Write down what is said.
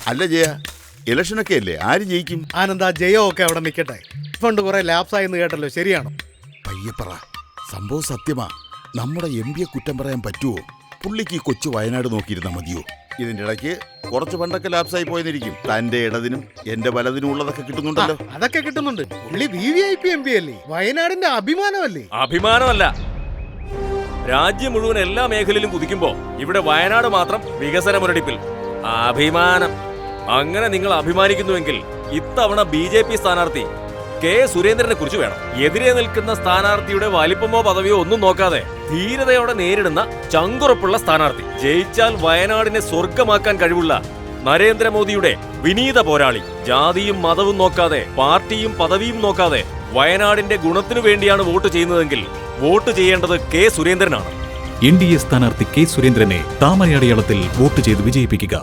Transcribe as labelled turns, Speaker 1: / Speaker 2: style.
Speaker 1: അല്ല ജയ, ഇലക്ഷനൊക്കെ അല്ലേ, ആര് ജയിക്കും?
Speaker 2: ആനന്ദ ജയോ ഒക്കെ അവിടെ നിൽക്കട്ടെ. ഫണ്ട് കുറെ ലാപ്സായെന്ന് കേട്ടല്ലോ, ശരിയാണോ?
Speaker 1: പയ്യപ്പറ, സംഭവം സത്യമാ. നമ്മുടെ MP കുറ്റം പറയാൻ പറ്റുമോ? പുള്ളിക്ക് ഈ കൊച്ചു വയനാട് നോക്കിയിരുന്നാ മതിയോ? ഇതിന്റെ ഇടയ്ക്ക് കുറച്ച് ഫണ്ടൊക്കെ ലാപ്സായി പോയെന്നിരിക്കും. തന്റെ ഇടതിനും എന്റെ വലതിനും ഉള്ളതൊക്കെ കിട്ടുന്നുണ്ടല്ലോ.
Speaker 2: അതൊക്കെ കിട്ടുന്നുണ്ട്. പുള്ളി VVIP MP അല്ലേ, വയനാടിന്റെ അഭിമാനമല്ലേ?
Speaker 3: അഭിമാനമല്ല, രാജ്യം മുഴുവൻ എല്ലാ മേഖലയിലും കുതിക്കുമ്പോ ഇവിടെ വയനാട് മാത്രം വികസന മുരടിപ്പിൽ. അഭിമാനം. അങ്ങനെ നിങ്ങൾ അഭിമാനിക്കുന്നുവെങ്കിൽ ഇത്തവണ BJP സ്ഥാനാർത്ഥി K. സുരേന്ദ്രനെ കുറിച്ച് വേണം. എതിരെ നിൽക്കുന്ന സ്ഥാനാർത്ഥിയുടെ വലിപ്പമോ പദവിയോ ഒന്നും നോക്കാതെ ധീരതയോടെ നേരിടുന്ന ചങ്കുറപ്പുള്ള സ്ഥാനാർത്ഥി. ജയിച്ചാൽ വയനാടിനെ സ്വർഗമാക്കാൻ കഴിവുള്ള നരേന്ദ്രമോദിയുടെ വിനീത പോരാളി. ജാതിയും മതവും നോക്കാതെ, പാർട്ടിയും പദവിയും നോക്കാതെ വയനാടിന്റെ ഗുണത്തിനു വേണ്ടിയാണ് വോട്ട് ചെയ്യുന്നതെങ്കിൽ വോട്ട് ചെയ്യേണ്ടത് K. സുരേന്ദ്രനാണ്.
Speaker 4: NDA സ്ഥാനാർത്ഥി K. സുരേന്ദ്രനെ താമരയടയാളത്തിൽ വോട്ട് ചെയ്ത് വിജയിപ്പിക്കുക.